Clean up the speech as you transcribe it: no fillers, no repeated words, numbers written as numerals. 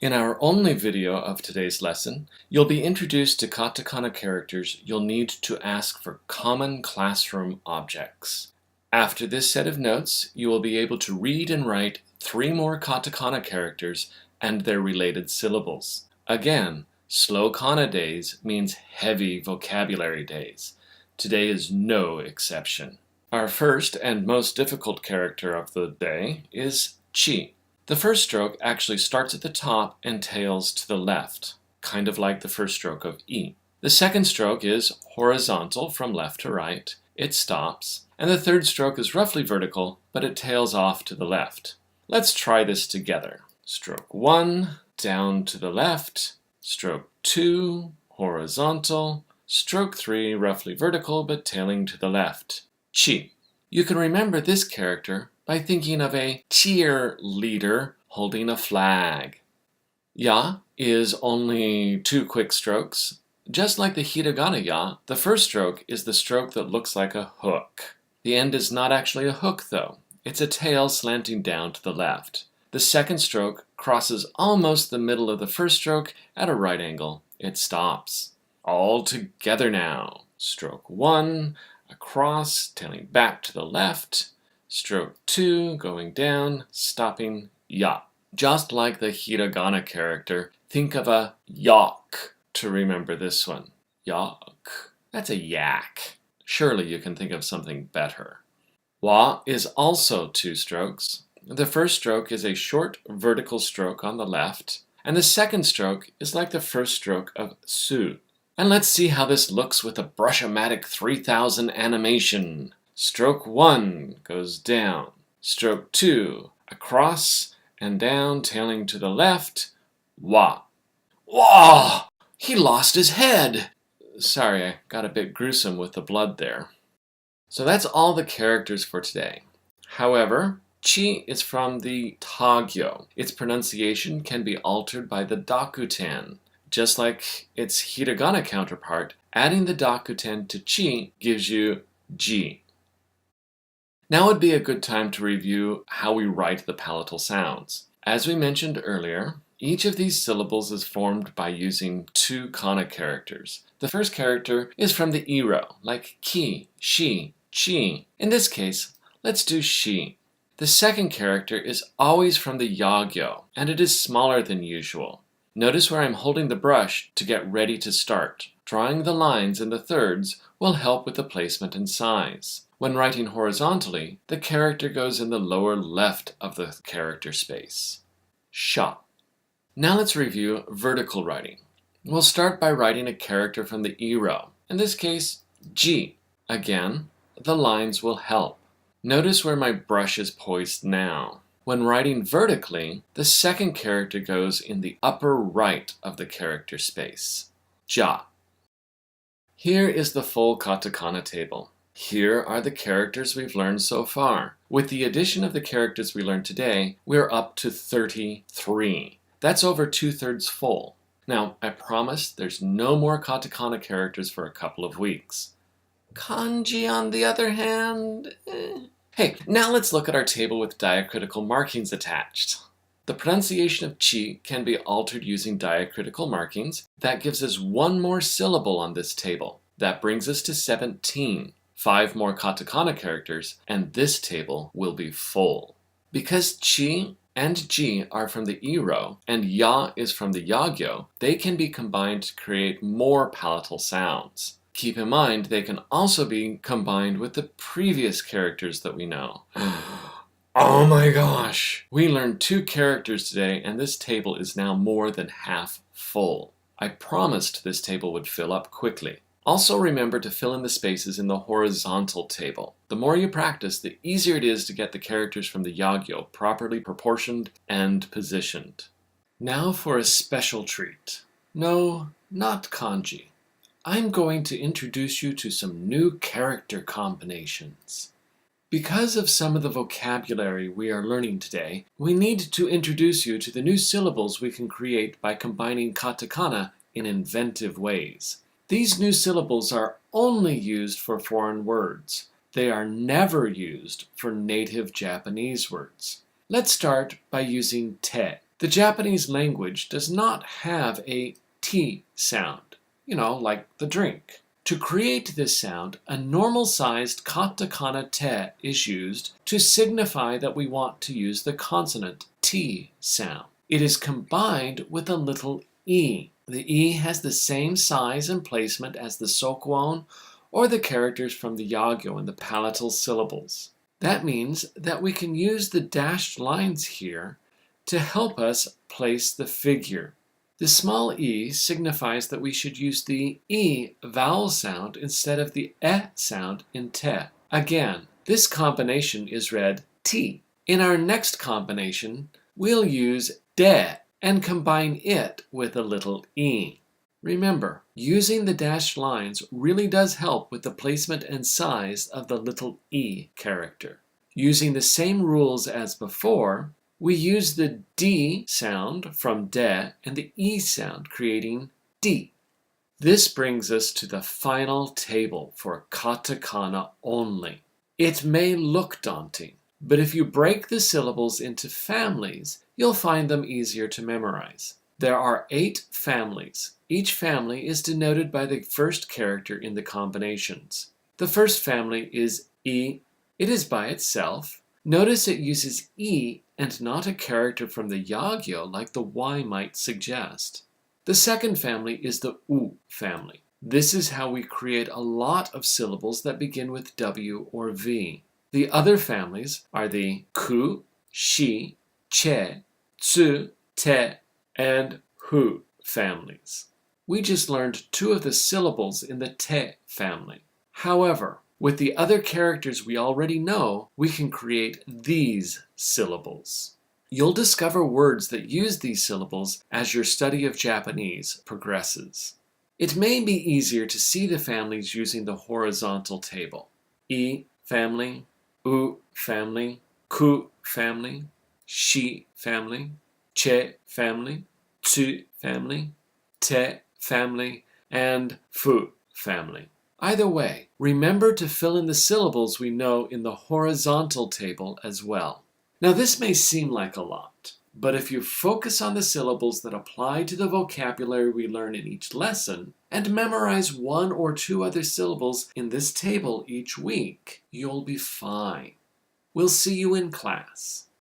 In our only video of today's lesson, you'll be introduced to katakana characters you'll need to ask for common classroom objects. After this set of notes, you will be able to read and write 3 more katakana characters and their related syllables. Again, slow kana days means heavy vocabulary days. Today is no exception. Our first and most difficult character of the day is chi. The first stroke actually starts at the top and tails to the left, kind of like the first stroke of I. The second stroke is horizontal from left to right. It stops. And the third stroke is roughly vertical, but it tails off to the left. Let's try this together. Stroke 1, down to the left. Stroke 2, horizontal. Stroke 3, roughly vertical, but tailing to the left. Chi. You can remember this character by thinking of a cheerleader holding a flag. Ya is only 2 quick strokes. Just like the hiragana ya, the first stroke is the stroke that looks like a hook. The end is not actually a hook though. It's a tail slanting down to the left. The second stroke crosses almost the middle of the first stroke at a right angle. It stops. All together now. Stroke 1, across, tailing back to the left. Stroke 2, going down, stopping, ya. Just like the hiragana character, think of a yak to remember this one. Yak. That's a yak. Surely you can think of something better. Wa is also 2 strokes. The first stroke is a short vertical stroke on the left, and the second stroke is like the first stroke of su. And let's see how this looks with a Brush-O-Matic 3000 animation. Stroke 1 goes down. Stroke 2 across and down, tailing to the left. Wa. Wah! He lost his head! Sorry, I got a bit gruesome with the blood there. So that's all the characters for today. However, chi is from the tagyo. Its pronunciation can be altered by the dakuten. Just like its hiragana counterpart, adding the dakuten to chi gives you ji. Now would be a good time to review how we write the palatal sounds. As we mentioned earlier, each of these syllables is formed by using 2 kana characters. The first character is from the iro, like ki, shi, chi. In this case, let's do shi. The second character is always from the yagyo, and it is smaller than usual. Notice where I'm holding the brush to get ready to start. Drawing the lines in the thirds will help with the placement and size. When writing horizontally, the character goes in the lower left of the character space. Sha. Now let's review vertical writing. We'll start by writing a character from the iro. In this case, ji. Again, the lines will help. Notice where my brush is poised now. When writing vertically, the second character goes in the upper right of the character space. Ja. Here is the full katakana table. Here are the characters we've learned so far. With the addition of the characters we learned today, we're up to 33. That's over 2/3 full. Now, I promise there's no more katakana characters for a couple of weeks. Kanji, on the other hand, Hey, now let's look at our table with diacritical markings attached. The pronunciation of chi can be altered using diacritical markings. That gives us 1 more syllable on this table. That brings us to 17. 5 more katakana characters, and this table will be full. Because chi and ji are from the iro, and ya is from the yagyo, they can be combined to create more palatal sounds. Keep in mind, they can also be combined with the previous characters that we know. Oh my gosh! We learned 2 characters today, and this table is now more than half full. I promised this table would fill up quickly. Also remember to fill in the spaces in the horizontal table. The more you practice, the easier it is to get the characters from the yagyo properly proportioned and positioned. Now for a special treat. No, not kanji. I'm going to introduce you to some new character combinations. Because of some of the vocabulary we are learning today, we need to introduce you to the new syllables we can create by combining katakana in inventive ways. These new syllables are only used for foreign words. They are never used for native Japanese words. Let's start by using te. The Japanese language does not have a T sound, like the drink. To create this sound, a normal-sized katakana te is used to signify that we want to use the consonant T sound. It is combined with a little e. The e has the same size and placement as the sokuon or the characters from the yagyo and the palatal syllables. That means that we can use the dashed lines here to help us place the figure. The small e signifies that we should use the e vowel sound instead of the e sound in te. Again, this combination is read t. In our next combination, we'll use de and combine it with a little e. Remember, using the dashed lines really does help with the placement and size of the little e character. Using the same rules as before, we use the D sound from de and the E sound, creating D. This brings us to the final table for katakana only. It may look daunting, but if you break the syllables into families, you'll find them easier to memorize. There are 8 families. Each family is denoted by the first character in the combinations. The first family is I. It is by itself. Notice it uses E and not a character from the yagyo like the Y might suggest. The second family is the U family. This is how we create a lot of syllables that begin with W or V. The other families are the Ku, Shi, Che, Tsu, Te, and Hu families. We just learned 2 of the syllables in the Te family. However, with the other characters we already know, we can create these syllables. You'll discover words that use these syllables as your study of Japanese progresses. It may be easier to see the families using the horizontal table. I family, U family, Ku family, Shi family, Che family, Tsu family, Te family, and Fu family. Either way, remember to fill in the syllables we know in the horizontal table as well. Now this may seem like a lot, but if you focus on the syllables that apply to the vocabulary we learn in each lesson, and memorize 1 or 2 other syllables in this table each week, you'll be fine. We'll see you in class.